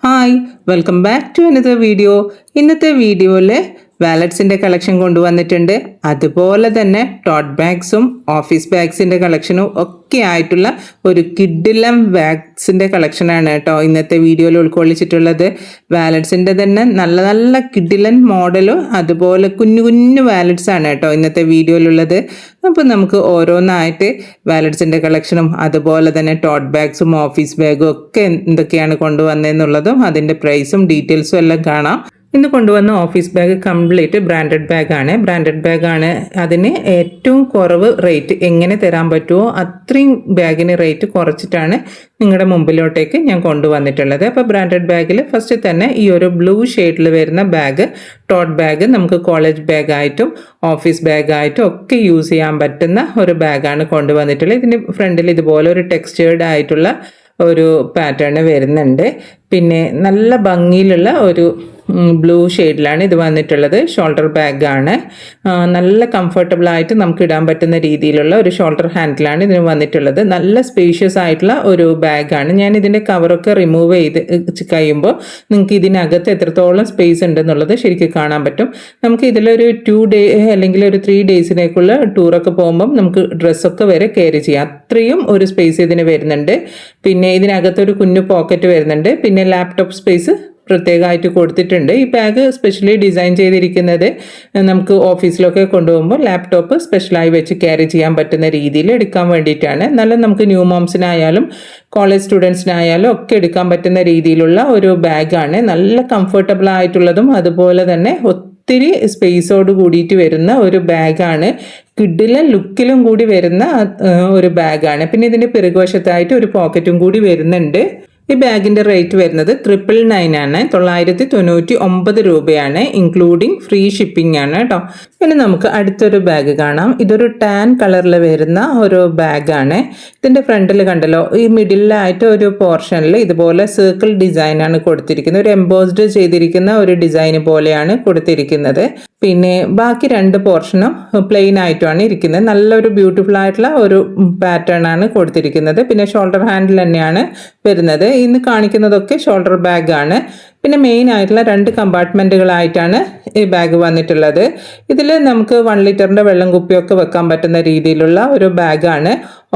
Hi, welcome back to another video. ഇന്നത്തെ വീഡിയോയിൽ വാലറ്റ്സിൻ്റെ collection കൊണ്ടുവന്നിട്ടുണ്ട്. അതുപോലെ തന്നെ ടോട്ട് ബാഗ്സും ഓഫീസ് ബാഗ്സിൻ്റെ കളക്ഷനും ഒക്കെ ആയിട്ടുള്ള ഒരു കിഡിലം ബാഗ്സിൻ്റെ കളക്ഷനാണ് കേട്ടോ ഇന്നത്തെ വീഡിയോയിൽ ഉൾക്കൊള്ളിച്ചിട്ടുള്ളത്. വാലറ്റ്സിൻ്റെ തന്നെ നല്ല നല്ല കിഡിലൻ മോഡലും അതുപോലെ കുഞ്ഞു കുഞ്ഞു വാലറ്റ്സ് ആണ് കേട്ടോ ഇന്നത്തെ വീഡിയോയിലുള്ളത്. അപ്പോൾ നമുക്ക് ഓരോന്നായിട്ട് വാലറ്റ്സിൻ്റെ കളക്ഷനും അതുപോലെ തന്നെ ടോട്ട് ബാഗ്സും ഓഫീസ് ബാഗും ഒക്കെ എന്തൊക്കെയാണ് കൊണ്ടുവന്നതെന്നുള്ളതും അതിൻ്റെ പ്രൈസും ഡീറ്റെയിൽസും എല്ലാം കാണാം. ഇന്ന് കൊണ്ടുവന്ന ഓഫീസ് ബാഗ് കംപ്ലീറ്റ് ബ്രാൻഡഡ് ബാഗാണ്. അതിന് ഏറ്റവും കുറവ് റേറ്റ് എങ്ങനെ തരാൻ പറ്റുമോ അത്രയും ബാഗിന് റേറ്റ് കുറച്ചിട്ടാണ് നിങ്ങളുടെ മുമ്പിലോട്ടേക്ക് ഞാൻ കൊണ്ടുവന്നിട്ടുള്ളത്. അപ്പോൾ ബ്രാൻഡഡ് ബാഗിൽ ഫസ്റ്റ് തന്നെ ഈ ഒരു ബ്ലൂ ഷെയ്ഡിൽ വരുന്ന ബാഗ്, ടോട്ട് ബാഗ് നമുക്ക് കോളേജ് ബാഗായിട്ടും ഓഫീസ് ബാഗായിട്ടും ഒക്കെ യൂസ് ചെയ്യാൻ പറ്റുന്ന ഒരു ബാഗാണ് കൊണ്ടുവന്നിട്ടുള്ളത്. ഇതിൻ്റെ ഫ്രണ്ടിൽ ഇതുപോലെ ഒരു ടെക്സ്റ്റേർഡ് ആയിട്ടുള്ള ഒരു പാറ്റേൺ വരുന്നുണ്ട്. പിന്നെ നല്ല ഭംഗിയിലുള്ള ഒരു ബ്ലൂ ഷെയ്ഡിലാണ് ഇത് വന്നിട്ടുള്ളത്. ഷോൾഡർ ബാഗാണ്. നല്ല കംഫർട്ടബിൾ ആയിട്ട് നമുക്ക് ഇടാൻ പറ്റുന്ന രീതിയിലുള്ള ഒരു ഷോൾഡർ ഹാൻഡിലാണ് ഇതിന് വന്നിട്ടുള്ളത്. നല്ല സ്പേഷ്യസ് ആയിട്ടുള്ള ഒരു ബാഗാണ്. ഞാൻ ഇതിൻ്റെ കവറൊക്കെ റിമൂവ് ചെയ്ത് കഴിയുമ്പോൾ നിങ്ങൾക്ക് ഇതിനകത്ത് എത്രത്തോളം സ്പേസ് ഉണ്ടെന്നുള്ളത് ശരിക്കും കാണാൻ പറ്റും. നമുക്ക് ഇതിലൊരു 2 ഡേ അല്ലെങ്കിൽ ഒരു 3 ഡേയ്സിലേക്കുള്ള ടൂറൊക്കെ പോകുമ്പം നമുക്ക് ഡ്രസ്സൊക്കെ വരെ ക്യാരി ചെയ്യാം. അത്രയും ഒരു സ്പേസ് ഇതിന് വരുന്നുണ്ട്. പിന്നെ ഇതിനകത്തൊരു കുഞ്ഞു പോക്കറ്റ് വരുന്നുണ്ട്. പിന്നെ ലാപ്ടോപ്പ് സ്പേസ് പ്രത്യേകമായിട്ട് കൊടുത്തിട്ടുണ്ട്. ഈ ബാഗ് സ്പെഷ്യലി ഡിസൈൻ ചെയ്തിരിക്കുന്നത് നമുക്ക് ഓഫീസിലൊക്കെ കൊണ്ടുപോകുമ്പോൾ ലാപ്ടോപ്പ് സ്പെഷ്യലായി വെച്ച് ക്യാരി ചെയ്യാൻ പറ്റുന്ന രീതിയിൽ എടുക്കാൻ വേണ്ടിയിട്ടാണ്. എന്നാലും നമുക്ക് ന്യൂ മോംസിനായാലും കോളേജ് സ്റ്റുഡൻസിനായാലും ഒക്കെ എടുക്കാൻ പറ്റുന്ന രീതിയിലുള്ള ഒരു ബാഗാണ്. നല്ല കംഫർട്ടബിൾ ആയിട്ടുള്ളതും അതുപോലെ തന്നെ ഒത്തിരി സ്പേസോട് കൂടിയിട്ട് വരുന്ന ഒരു ബാഗാണ്. കിഡിലും ലുക്കിലും കൂടി വരുന്ന ഒരു ബാഗാണ്. പിന്നെ ഇതിൻ്റെ പിറകുവശത്തായിട്ട് ഒരു പോക്കറ്റും കൂടി വരുന്നുണ്ട്. ഈ ബാഗിൻ്റെ റേറ്റ് വരുന്നത് 999 ആണ്. 999 രൂപയാണ്, ഇൻക്ലൂഡിങ് ഫ്രീ ഷിപ്പിംഗ് ആണ് കേട്ടോ. പിന്നെ നമുക്ക് അടുത്തൊരു ബാഗ് കാണാം. ഇതൊരു ടാൻ കളറിൽ വരുന്ന ഒരു ബാഗാണ്. ഇതിൻ്റെ ഫ്രണ്ടിൽ കണ്ടല്ലോ, ഈ മിഡിലായിട്ട് ഒരു പോർഷനിൽ ഇതുപോലെ സർക്കിൾ ഡിസൈനാണ് കൊടുത്തിരിക്കുന്നത്. ഒരു എംബോസ്ഡ് ചെയ്തിരിക്കുന്ന ഒരു ഡിസൈൻ പോലെയാണ് കൊടുത്തിരിക്കുന്നത്. പിന്നെ ബാക്കി 2 പോർഷനും പ്ലെയിൻ ആയിട്ടാണ് ഇരിക്കുന്നത്. നല്ലൊരു ബ്യൂട്ടിഫുൾ ആയിട്ടുള്ള ഒരു പാറ്റേൺ ആണ് കൊടുത്തിരിക്കുന്നത്. പിന്നെ ഷോൾഡർ ഹാൻഡിൽ തന്നെയാണ് വരുന്നത്. ഇന്ന് കാണിക്കുന്നതൊക്കെ ഷോൾഡർ ബാഗാണ്. പിന്നെ മെയിൻ ആയിട്ടുള്ള 2 കമ്പാർട്ട്മെൻറ്റുകളായിട്ടാണ് ഈ ബാഗ് വന്നിട്ടുള്ളത്. ഇതിൽ നമുക്ക് 1 ലിറ്ററിൻ്റെ വെള്ളം കുപ്പിയൊക്കെ വെക്കാൻ പറ്റുന്ന രീതിയിലുള്ള ഒരു ബാഗാണ്.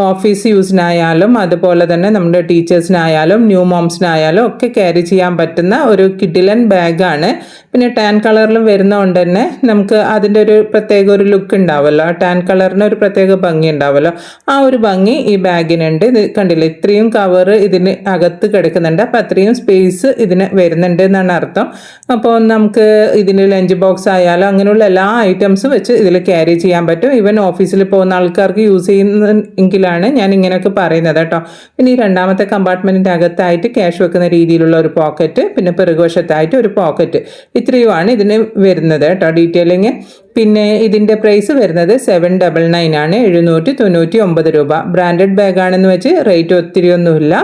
ഓഫീസ് യൂസിനായാലും അതുപോലെ തന്നെ നമ്മുടെ ടീച്ചേഴ്സിനായാലും ന്യൂ മോംസിനായാലും ഒക്കെ ക്യാരി ചെയ്യാൻ പറ്റുന്ന ഒരു കിഡിലൻ ബാഗാണ്. പിന്നെ ടാൻ കളറിലും വരുന്നതുകൊണ്ട് തന്നെ നമുക്ക് അതിൻ്റെ ഒരു പ്രത്യേക ഒരു ലുക്ക് ഉണ്ടാവുമല്ലോ. ടാൻ കളറിന് ഒരു പ്രത്യേക ഭംഗി ഉണ്ടാവുമല്ലോ. ആ ഒരു ഭംഗി ഈ ബാഗിനുണ്ട്. ഇത് കണ്ടില്ലേ, ഇത്രയും കവർ ഇതിന് അകത്ത് കിടക്കുന്നുണ്ട്. അപ്പോൾ അത്രയും സ്പേസ് ഇതിന് വരുന്നുണ്ട് എന്നാണ് അർത്ഥം. അപ്പോൾ നമുക്ക് ഇതിന് ലഞ്ച് ബോക്സ് ആയാലും അങ്ങനെയുള്ള എല്ലാ ഐറ്റംസും വെച്ച് ഇതിൽ ക്യാരി ചെയ്യാൻ പറ്റും. ഈവൻ ഓഫീസിൽ പോകുന്ന ആൾക്കാർക്ക് യൂസ് ചെയ്യുന്നെങ്കിലാണ് ഞാൻ ഇങ്ങനെയൊക്കെ പറയുന്നത് കേട്ടോ. പിന്നെ ഈ 2ാമത്തെ കമ്പാർട്ട്മെൻറ്റിൻ്റെ അകത്തായിട്ട് ക്യാഷ് വെക്കുന്ന രീതിയിലുള്ള ഒരു പോക്കറ്റ്, പിന്നെ പിറകുവശത്തായിട്ട് ഒരു പോക്കറ്റ്, ഇത്രയുമാണ് ഇതിന് വരുന്നത് കേട്ടോ ഡീറ്റെയിലിങ്. പിന്നെ ഇതിൻ്റെ പ്രൈസ് വരുന്നത് 799 ആണ്, 799 രൂപ. ബ്രാൻഡഡ് ബാഗാണെന്ന് വെച്ച് റേറ്റ് ഒത്തിരി ഒന്നുമില്ല.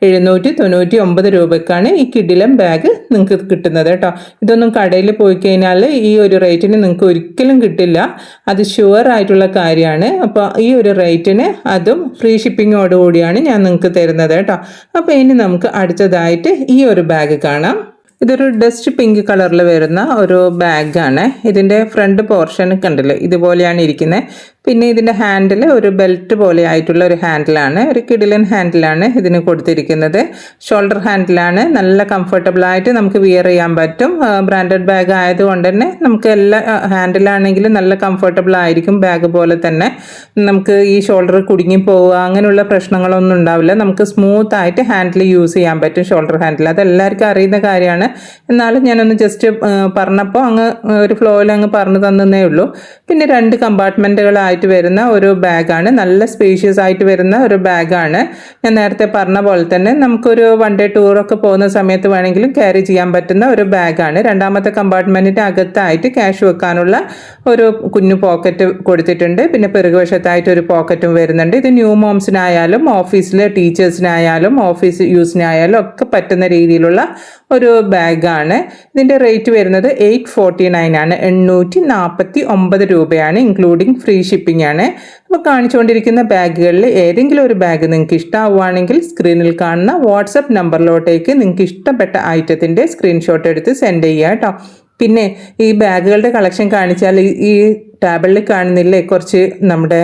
799 രൂപയ്ക്കാണ് ഈ കിഡിലം ബാഗ് നിങ്ങൾക്ക് കിട്ടുന്നത് കേട്ടോ. ഇതൊന്നും കടയിൽ പോയി കഴിഞ്ഞാൽ ഈ ഒരു റേറ്റിന് നിങ്ങൾക്ക് ഒരിക്കലും കിട്ടില്ല. അത് ഷുവർ ആയിട്ടുള്ള കാര്യമാണ്. അപ്പോൾ ഈ ഒരു റേറ്റിന് അതും ഫ്രീ ഷിപ്പിങ്ങോടുകൂടിയാണ് ഞാൻ നിങ്ങൾക്ക് തരുന്നത് കേട്ടോ. അപ്പോൾ ഇനി നമുക്ക് അടുത്തതായിട്ട് ഈ ഒരു ബാഗ് കാണാം. ഇതൊരു ഡസ്റ്റ് പിങ്ക് കളറിൽ വരുന്ന ഒരു ബാഗാണ്. ഇതിൻ്റെ ഫ്രണ്ട് പോർഷൻ കണ്ടില്ലേ, ഇതുപോലെയാണ് ഇരിക്കുന്നത്. പിന്നെ ഇതിൻ്റെ ഹാൻഡിൽ ഒരു ബെൽറ്റ് പോലെ ആയിട്ടുള്ള ഒരു ഹാൻഡിലാണ്. ഒരു കിഡിലൻ ഹാൻഡിലാണ് ഇതിന് കൊടുത്തിരിക്കുന്നത്. ഷോൾഡർ ഹാൻഡിലാണ്. നല്ല കംഫർട്ടബിളായിട്ട് നമുക്ക് വിയർ ചെയ്യാൻ പറ്റും. ബ്രാൻഡഡ് ബാഗ് ആയതുകൊണ്ട് തന്നെ നമുക്ക് എല്ലാ ഹാൻഡിലാണെങ്കിലും നല്ല കംഫർട്ടബിൾ ആയിരിക്കും. ബാഗ് പോലെ തന്നെ നമുക്ക് ഈ ഷോൾഡർ കുടുങ്ങി പോവുക അങ്ങനെയുള്ള പ്രശ്നങ്ങളൊന്നും ഉണ്ടാവില്ല. നമുക്ക് സ്മൂത്ത് ആയിട്ട് ഹാൻഡിൽ യൂസ് ചെയ്യാൻ പറ്റും ഷോൾഡർ ഹാൻഡിൽ. അതെല്ലാവർക്കും അറിയുന്ന കാര്യമാണ്. എന്നാലും ഞാനൊന്ന് ജസ്റ്റ് പറഞ്ഞപ്പോൾ അങ്ങ് ഒരു ഫ്ലോയിൽ അങ്ങ് പറഞ്ഞു തന്നേ ഉള്ളൂ. പിന്നെ 2 കമ്പാർട്ട്മെൻറ്റുകളായിട്ട് വരുന്ന ഒരു ബാഗാണ്. നല്ല സ്പേഷ്യസ് ആയിട്ട് വരുന്ന ഒരു ബാഗാണ്. ഞാൻ നേരത്തെ പറഞ്ഞ പോലെ തന്നെ നമുക്കൊരു 1 ഡേ ടൂറൊക്കെ പോകുന്ന സമയത്ത് വേണമെങ്കിലും ക്യാരി ചെയ്യാൻ പറ്റുന്ന ഒരു ബാഗാണ്. 2ാമത്തെ കമ്പാർട്ട്മെൻറ്റിൻ്റെ അകത്തായിട്ട് ക്യാഷ് വെക്കാനുള്ള ഒരു കുഞ്ഞു പോക്കറ്റ് കൊടുത്തിട്ടുണ്ട്. പിന്നെ പിറകുവശത്തായിട്ട് ഒരു പോക്കറ്റും വരുന്നുണ്ട്. ഇത് ന്യൂ മോംസിനായാലും ഓഫീസിലെ ടീച്ചേഴ്സിനായാലും ഓഫീസ് യൂസിനായാലും ഒക്കെ പറ്റുന്ന രീതിയിലുള്ള ഒരു ബാഗാണ്. ഇതിൻ്റെ റേറ്റ് വരുന്നത് 849 ആണ്, 849 രൂപയാണ്, ഇൻക്ലൂഡിങ് ഫ്രീ ഷിപ്പിംഗ് ഷിപ്പിംഗ് ആണ്. അപ്പോൾ കാണിച്ചുകൊണ്ടിരിക്കുന്ന ബാഗുകളിൽ ഏതെങ്കിലും ഒരു ബാഗ് നിങ്ങൾക്ക് ഇഷ്ടമാവുകയാണെങ്കിൽ സ്ക്രീനിൽ കാണുന്ന വാട്സപ്പ് നമ്പറിലോട്ടേക്ക് നിങ്ങൾക്ക് ഇഷ്ടപ്പെട്ട ഐറ്റത്തിൻ്റെ സ്ക്രീൻഷോട്ട് എടുത്ത് സെൻഡ് ചെയ്യുക കേട്ടോ. പിന്നെ ഈ ബാഗുകളുടെ കളക്ഷൻ കാണിച്ചാൽ ഈ ടാബിളിൽ കാണുന്നില്ലേ കുറച്ച് നമ്മുടെ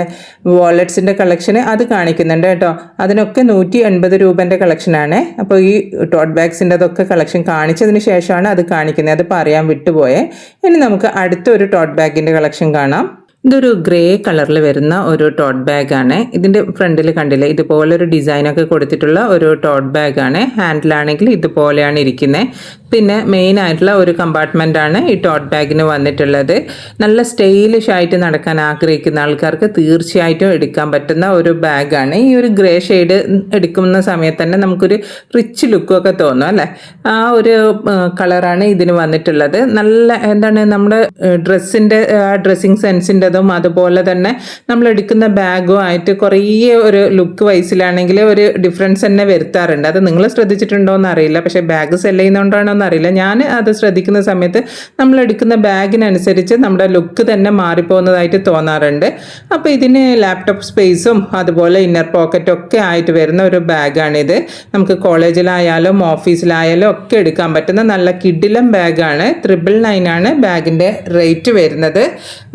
വാലറ്റ്സിൻ്റെ കളക്ഷന്, അത് കാണിക്കുന്നുണ്ട് കേട്ടോ. അതിനൊക്കെ 180 രൂപേൻ്റെ കളക്ഷനാണ്. അപ്പോൾ ഈ ടോട്ട് ബാഗ്സിൻ്റെ അതൊക്കെ കളക്ഷൻ കാണിച്ചതിന് ശേഷമാണ് അത് കാണിക്കുന്നത്. അത് പറയാൻ വിട്ടുപോയേ. ഇനി നമുക്ക് അടുത്തൊരു ടോട്ട് ബാഗിൻ്റെ കളക്ഷൻ കാണാം. ഇതൊരു ഗ്രേ കളറിൽ വരുന്ന ഒരു ടോട്ട് ബാഗാണ്. ഇതിൻ്റെ ഫ്രണ്ടിൽ കണ്ടില്ലേ ഇതുപോലെ ഒരു ഡിസൈനൊക്കെ കൊടുത്തിട്ടുള്ള ഒരു ടോട്ട് ബാഗാണ്. ഹാൻഡിലാണെങ്കിൽ ഇതുപോലെയാണ് ഇരിക്കുന്നത്. പിന്നെ മെയിൻ ആയിട്ടുള്ള ഒരു കമ്പാർട്ട്മെൻറ്റാണ് ഈ ടോട്ട് ബാഗിന് വന്നിട്ടുള്ളത്. നല്ല സ്റ്റൈലിഷ് ആയിട്ട് നടക്കാൻ ആഗ്രഹിക്കുന്ന ആൾക്കാർക്ക് തീർച്ചയായിട്ടും എടുക്കാൻ പറ്റുന്ന ഒരു ബാഗാണ്. ഈ ഒരു ഗ്രേ ഷെയ്ഡ് എടുക്കുന്ന സമയത്ത് തന്നെ നമുക്കൊരു റിച്ച് ലുക്കൊക്കെ തോന്നും അല്ലേ. ആ ഒരു കളറാണ് ഇതിന് വന്നിട്ടുള്ളത്. നല്ല എന്താണ് നമ്മുടെ ഡ്രസ്സിൻ്റെ ഡ്രസ്സിങ് സെൻസിൻ്റെ അതുപോലെ തന്നെ നമ്മൾ എടുക്കുന്ന ബാഗും ആയിട്ട് കുറേ ഒരു ലുക്ക് വൈസിലാണെങ്കിൽ ഒരു ഡിഫറൻസ് തന്നെ വരുത്താറുണ്ട്. അത് നിങ്ങൾ ശ്രദ്ധിച്ചിട്ടുണ്ടോ എന്നറിയില്ല, പക്ഷേ ബാഗ് സെല് ചെയ്യുന്നതുകൊണ്ടാണോ എന്നറിയില്ല. ഞാൻ അത് ശ്രദ്ധിക്കുന്ന സമയത്ത് നമ്മൾ എടുക്കുന്ന ബാഗിനനുസരിച്ച് നമ്മുടെ ലുക്ക് തന്നെ മാറിപ്പോകുന്നതായിട്ട് തോന്നാറുണ്ട്. അപ്പോൾ ഇതിന് ലാപ്ടോപ്പ് സ്പേസും അതുപോലെ ഇന്നർ പോക്കറ്റും ഒക്കെ ആയിട്ട് വരുന്ന ഒരു ബാഗാണിത്. നമുക്ക് കോളേജിലായാലും ഓഫീസിലായാലും ഒക്കെ എടുക്കാൻ പറ്റുന്ന നല്ല കിഡിലം ബാഗാണ്. 999 ആണ് ബാഗിൻ്റെ റേറ്റ് വരുന്നത്.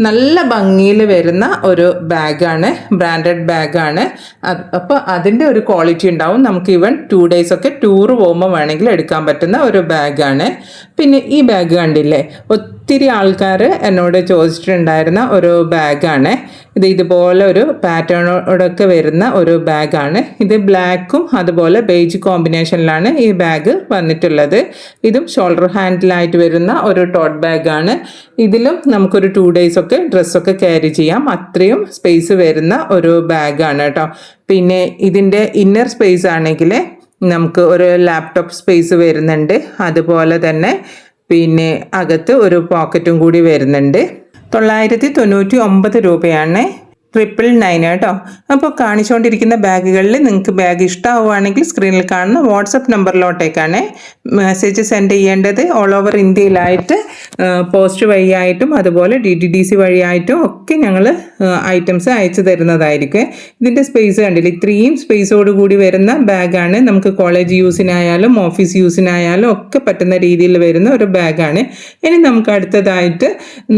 നല്ല ഭംഗിയിൽ വരുന്ന ഒരു ബാഗാണ്, ബ്രാൻഡഡ് ബാഗാണ്. അപ്പോൾ അതിൻ്റെ ഒരു ക്വാളിറ്റി ഉണ്ടാവും. നമുക്ക് ഈവൻ 2 days ഒക്കെ ടൂർ പോകുമ്പോൾ വേണമെങ്കിൽ എടുക്കാൻ പറ്റുന്ന ഒരു ബാഗാണ്. പിന്നെ ഈ ബാഗ് കണ്ടില്ലേ, ഒത്തിരി ആൾക്കാർ എന്നോട് ചോദിച്ചിട്ടുണ്ടായിരുന്ന ഒരു ബാഗാണ് ഇത്. ഇതുപോലെ ഒരു പാറ്റേണോടൊക്കെ വരുന്ന ഒരു ബാഗാണ് ഇത്. ബ്ലാക്കും അതുപോലെ ബേജ് കോമ്പിനേഷനിലാണ് ഈ ബാഗ് വന്നിട്ടുള്ളത്. ഇതും ഷോൾഡർ ഹാൻഡിലായിട്ട് വരുന്ന ഒരു ടോട്ട് ബാഗാണ്. ഇതിലും നമുക്കൊരു 2 days ഒക്കെ ഡ്രസ്സൊക്കെ ക്യാരി ചെയ്യാം. അത്രയും സ്പേസ് വരുന്ന ഒരു ബാഗാണ് കേട്ടോ. പിന്നെ ഇതിൻ്റെ ഇന്നർ സ്പേസ് ആണെങ്കിൽ നമുക്ക് ഒരു ലാപ്ടോപ്പ് സ്പേസ് വരുന്നുണ്ട്. അതുപോലെ തന്നെ പിന്നെ അകത്ത് ഒരു പോക്കറ്റും കൂടി വരുന്നുണ്ട്. 999 രൂപയാണ് 999 കേട്ടോ. അപ്പോൾ കാണിച്ചുകൊണ്ടിരിക്കുന്ന ബാഗുകളിൽ നിങ്ങൾക്ക് ബാഗ് ഇഷ്ടമാവുകയാണെങ്കിൽ സ്ക്രീനിൽ കാണുന്ന വാട്സപ്പ് നമ്പറിലോട്ടേക്കാണ് മെസ്സേജ് സെൻഡ് ചെയ്യേണ്ടത്. ഓൾ ഓവർ ഇന്ത്യയിലായിട്ട് പോസ്റ്റ് വഴിയായിട്ടും അതുപോലെ DTDC വഴിയായിട്ടും ഒക്കെ ഞങ്ങൾ ഐറ്റംസ് അയച്ചു തരുന്നതായിരിക്കും. ഇതിൻ്റെ സ്പേസ് കണ്ടില്ല, ഇത്രയും സ്പേസോട് കൂടി വരുന്ന ബാഗാണ്. നമുക്ക് കോളേജ് യൂസിനായാലും ഓഫീസ് യൂസിനായാലും ഒക്കെ പറ്റുന്ന രീതിയിൽ വരുന്ന ഒരു ബാഗാണ്. ഇനി നമുക്ക് അടുത്തതായിട്ട്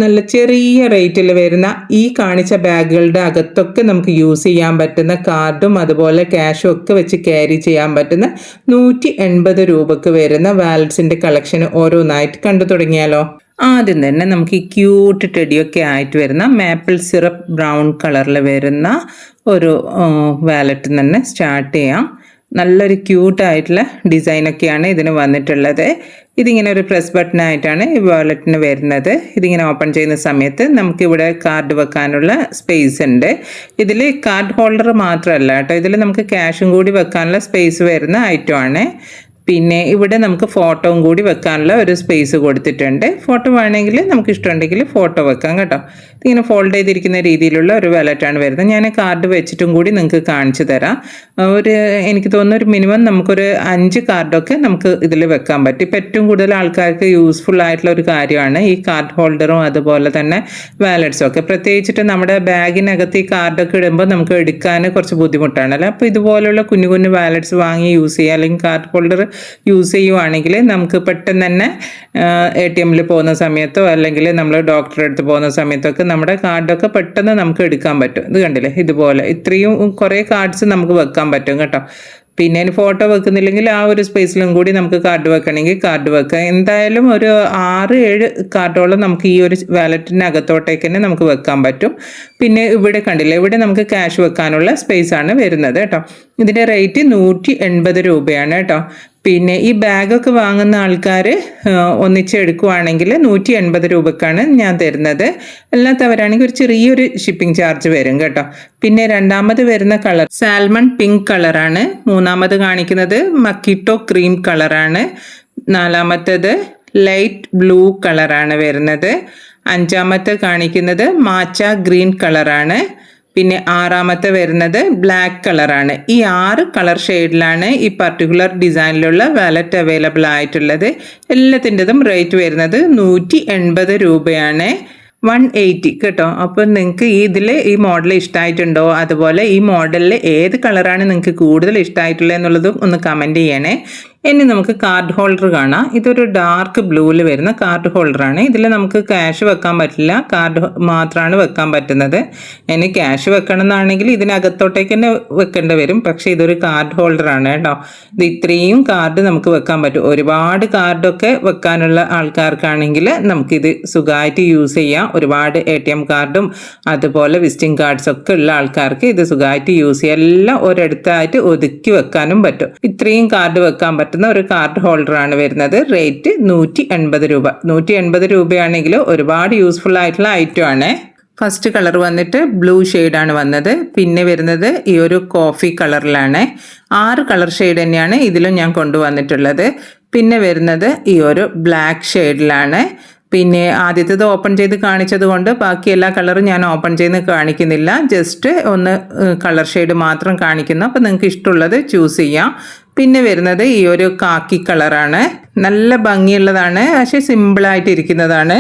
നല്ല ചെറിയ റേറ്റിൽ വരുന്ന ഈ കാണിച്ച ബാഗുകളുടെ അകത്തൊക്കെ നമുക്ക് യൂസ് ചെയ്യാൻ പറ്റുന്ന കാർഡും അതുപോലെ ക്യാഷും ഒക്കെ വെച്ച് ക്യാരി ചെയ്യാൻ പറ്റുന്ന 180 രൂപക്ക് വരുന്ന വാലറ്റ്സിൻ്റെ കളക്ഷൻ ഓരോന്നായിട്ട് കണ്ടു തുടങ്ങിയാലോ. ആദ്യം തന്നെ നമുക്ക് ഈ ക്യൂട്ട് ടെഡിയൊക്കെ ആയിട്ട് വരുന്ന മാപ്പിൾ സിറപ്പ് ബ്രൗൺ കളറിൽ വരുന്ന ഒരു വാലറ്റ് തന്നെ സ്റ്റാർട്ട് ചെയ്യാം. നല്ലൊരു ക്യൂട്ടായിട്ടുള്ള ഡിസൈനൊക്കെയാണ് ഇതിന് വന്നിട്ടുള്ളത്. ഇതിങ്ങനെ ഒരു പ്രസ് ബട്ടണായിട്ടാണ് ഈ വാലറ്റിന് വരുന്നത്. ഇതിങ്ങനെ ഓപ്പൺ ചെയ്യുന്ന സമയത്ത് നമുക്കിവിടെ കാർഡ് വെക്കാനുള്ള സ്പേസ് ഉണ്ട്. ഇതിൽ കാർഡ് ഹോൾഡർ മാത്രമല്ല കേട്ടോ, ഇതിൽ നമുക്ക് ക്യാഷും കൂടി വെക്കാനുള്ള സ്പേസ് വരുന്ന ഐറ്റമാണ്. പിന്നെ ഇവിടെ നമുക്ക് ഫോട്ടോയും കൂടി വെക്കാനുള്ള ഒരു സ്പേസ് കൊടുത്തിട്ടുണ്ട്. ഫോട്ടോ വേണമെങ്കിൽ നമുക്ക് ഇഷ്ടമുണ്ടെങ്കിൽ ഫോട്ടോ വെക്കാം കേട്ടോ. ഇതിങ്ങനെ ഫോൾഡ് ചെയ്തിരിക്കുന്ന രീതിയിലുള്ള ഒരു വാലറ്റാണ് വരുന്നത്. ഞാൻ കാർഡ് വെച്ചിട്ടും കൂടി നിങ്ങൾക്ക് കാണിച്ചു തരാം. എനിക്ക് തോന്നുന്നു ഒരു മിനിമം നമുക്കൊരു 5 കാർഡൊക്കെ നമുക്ക് ഇതിൽ വെക്കാൻ പറ്റും. ഇപ്പം ഏറ്റവും കൂടുതൽ ആൾക്കാർക്ക് യൂസ്ഫുൾ ആയിട്ടുള്ള ഒരു കാര്യമാണ് ഈ കാർഡ് ഹോൾഡറും അതുപോലെ തന്നെ വാലറ്റ്സും ഒക്കെ. പ്രത്യേകിച്ചിട്ട് നമ്മുടെ ബാഗിനകത്ത് ഈ കാർഡൊക്കെ ഇടുമ്പോൾ നമുക്ക് എടുക്കാൻ കുറച്ച് ബുദ്ധിമുട്ടാണല്ലോ. അപ്പോൾ ഇതുപോലുള്ള കുഞ്ഞു കുഞ്ഞു വാലറ്റ്സ് വാങ്ങി യൂസ് ചെയ്യുക, അല്ലെങ്കിൽ കാർഡ് ഹോൾഡർ യൂസ് ചെയ്യുവാണെങ്കിൽ നമുക്ക് പെട്ടെന്ന് തന്നെ ATMൽ പോകുന്ന സമയത്തോ അല്ലെങ്കിൽ നമ്മൾ ഡോക്ടറെ അടുത്ത് പോകുന്ന സമയത്തൊക്കെ നമ്മുടെ കാർഡൊക്കെ പെട്ടെന്ന് നമുക്ക് എടുക്കാൻ പറ്റും. ഇത് കണ്ടില്ലേ, ഇതുപോലെ ഇത്രയും കുറേ കാർഡ്സ് നമുക്ക് വെക്കാൻ പറ്റും കേട്ടോ. പിന്നെ ഫോട്ടോ വെക്കുന്നില്ലെങ്കിൽ ആ ഒരു സ്പേസിലും കൂടി നമുക്ക് കാർഡ് വെക്കണമെങ്കിൽ കാർഡ് വെക്കാം. എന്തായാലും ഒരു 6-7 കാർഡോളം നമുക്ക് ഈ ഒരു വാലറ്റിനകത്തോട്ടേക്ക് തന്നെ നമുക്ക് വെക്കാൻ പറ്റും. പിന്നെ ഇവിടെ കണ്ടില്ലേ, ഇവിടെ നമുക്ക് ക്യാഷ് വെക്കാനുള്ള സ്പേസ് ആണ് വരുന്നത് കേട്ടോ. ഇതിൻ്റെ റേറ്റ് 180 രൂപയാണ് കേട്ടോ. പിന്നെ ഈ ബാഗൊക്കെ വാങ്ങുന്ന ആൾക്കാർ ഒന്നിച്ചെടുക്കുവാണെങ്കിൽ 180 രൂപക്കാണ് ഞാൻ തരുന്നത്. അല്ലാത്തവരാണെങ്കിൽ ഒരു ചെറിയൊരു ഷിപ്പിംഗ് ചാർജ് വരും കേട്ടോ. പിന്നെ രണ്ടാമത് വരുന്ന കളർ സാൽമൺ പിങ്ക് കളറാണ്. മൂന്നാമത് കാണിക്കുന്നത് മക്കിട്ടോ ക്രീം കളറാണ്. നാലാമത്തേത് ലൈറ്റ് ബ്ലൂ കളറാണ് വരുന്നത്. അഞ്ചാമത്തെ കാണിക്കുന്നത് മാച്ച ഗ്രീൻ കളറാണ്. പിന്നെ ആറാമത്തെ വരുന്നത് ബ്ലാക്ക് കളറാണ്. ഈ 6 കളർ ഷെയ്ഡിലാണ് ഈ പർട്ടിക്കുലർ ഡിസൈനിലുള്ള വാലറ്റ് അവൈലബിൾ ആയിട്ടുള്ളത്. എല്ലാത്തിൻ്റെതും റേറ്റ് വരുന്നത് 180 രൂപയാണ്. 180 കേട്ടോ. അപ്പോൾ നിങ്ങൾക്ക് ഇതിൽ ഈ മോഡൽ ഇഷ്ടമായിട്ടുണ്ടോ, അതുപോലെ ഈ മോഡലിൽ ഏത് കളറാണ് നിങ്ങൾക്ക് കൂടുതൽ ഇഷ്ടമായിട്ടുള്ളത് എന്നുള്ളതും ഒന്ന് കമൻറ്റ് ചെയ്യണേ. ഇനി നമുക്ക് കാർഡ് ഹോൾഡർ കാണാം. ഇതൊരു ഡാർക്ക് ബ്ലൂവിൽ വരുന്ന കാർഡ് ഹോൾഡറാണ്. ഇതിൽ നമുക്ക് ക്യാഷ് വെക്കാൻ പറ്റില്ല, കാർഡ് മാത്രമാണ് വെക്കാൻ പറ്റുന്നത്. ഇനി ക്യാഷ് വെക്കണം എന്നാണെങ്കിൽ ഇതിനകത്തോട്ടേക്ക് തന്നെ വെക്കേണ്ടി വരും. പക്ഷേ ഇതൊരു കാർഡ് ഹോൾഡറാണ് കേട്ടോ. ഇത് ഇത്രയും കാർഡ് നമുക്ക് വെക്കാൻ പറ്റും. ഒരുപാട് കാർഡൊക്കെ വെക്കാനുള്ള ആൾക്കാർക്കാണെങ്കിൽ നമുക്കിത് സുഖമായിട്ട് യൂസ് ചെയ്യാം. ഒരുപാട് ATM കാർഡും അതുപോലെ വിസിറ്റിംഗ് കാർഡ്സ് ഒക്കെ ഉള്ള ആൾക്കാർക്ക് ഇത് സുഖമായിട്ട് യൂസ് ചെയ്യാം. എല്ലാം ഒരിടത്തായിട്ട് ഒതുക്കി വെക്കാനും പറ്റും. ഇത്രയും കാർഡ് വെക്കാൻ പറ്റും ഒരു കാർഡ് ഹോൾഡർ ആണ് വരുന്നത്. റേറ്റ് 180 രൂപ. 180 രൂപയാണെങ്കിൽ ഒരുപാട് യൂസ്ഫുൾ ആയിട്ടുള്ള ഐറ്റം ആണ്. ഫസ്റ്റ് കളർ വന്നിട്ട് ബ്ലൂ ഷെയ്ഡാണ് വന്നത്. പിന്നെ വരുന്നത് ഈ ഒരു കോഫി കളറിലാണ്. 6 കളർ ഷെയ്ഡ് തന്നെയാണ് ഇതിലും ഞാൻ കൊണ്ടുവന്നിട്ടുള്ളത്. പിന്നെ വരുന്നത് ഈ ഒരു ബ്ലാക്ക് ഷെയ്ഡിലാണ്. പിന്നെ ആദ്യത്തേത് ഓപ്പൺ ചെയ്ത് കാണിച്ചത് കൊണ്ട് ബാക്കി എല്ലാ കളറും ഞാൻ ഓപ്പൺ ചെയ്ത് കാണിക്കുന്നില്ല. ജസ്റ്റ് ഒന്ന് കളർ ഷെയ്ഡ് മാത്രം കാണിക്കുന്നു. അപ്പോൾ നിങ്ങൾക്ക് ഇഷ്ടമുള്ളത് ചൂസ് ചെയ്യാം. പിന്നെ വരുന്നത് ഈ ഒരു കാക്കി കളറാണ്. നല്ല ഭംഗിയുള്ളതാണ്, പക്ഷേ സിമ്പിളായിട്ട് ഇരിക്കുന്നതാണ്.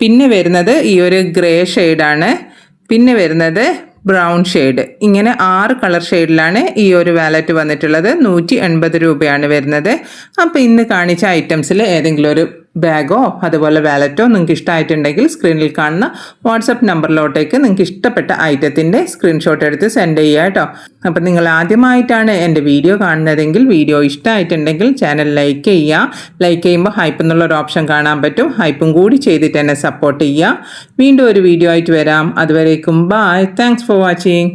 പിന്നെ വരുന്നത് ഈ ഒരു ഗ്രേ ഷെയ്ഡാണ്. പിന്നെ വരുന്നത് ബ്രൗൺ ഷെയ്ഡ്. ഇങ്ങനെ 6 കളർ ഷെയ്ഡിലാണ് ഈ ഒരു വാലറ്റ് വന്നിട്ടുള്ളത്. 180 രൂപയാണ് വരുന്നത്. അപ്പോൾ ഇന്ന് കാണിച്ച ഐറ്റംസിൽ ഏതെങ്കിലും ഒരു ബാഗോ അതുപോലെ വാലറ്റോ നിങ്ങൾക്ക് ഇഷ്ടമായിട്ടുണ്ടെങ്കിൽ സ്ക്രീനിൽ കാണുന്ന വാട്സപ്പ് നമ്പറിലോട്ടേക്ക് നിങ്ങൾക്ക് ഇഷ്ടപ്പെട്ട ഐറ്റത്തിൻ്റെ സ്ക്രീൻഷോട്ട് എടുത്ത് സെൻഡ് ചെയ്യുക കേട്ടോ. അപ്പം നിങ്ങൾ ആദ്യമായിട്ടാണ് എൻ്റെ വീഡിയോ കാണുന്നതെങ്കിൽ വീഡിയോ ഇഷ്ടമായിട്ടുണ്ടെങ്കിൽ ചാനൽ ലൈക്ക് ചെയ്യുക. ലൈക്ക് ചെയ്യുമ്പോൾ ഹൈപ്പ് എന്നുള്ളൊരു ഓപ്ഷൻ കാണാൻ പറ്റും. ഹൈപ്പും കൂടി ചെയ്തിട്ട് എന്നെ സപ്പോർട്ട് ചെയ്യുക. വീണ്ടും ഒരു വീഡിയോ ആയിട്ട് വരാം. അതുവരേക്കും ബൈ. Thanks for watching.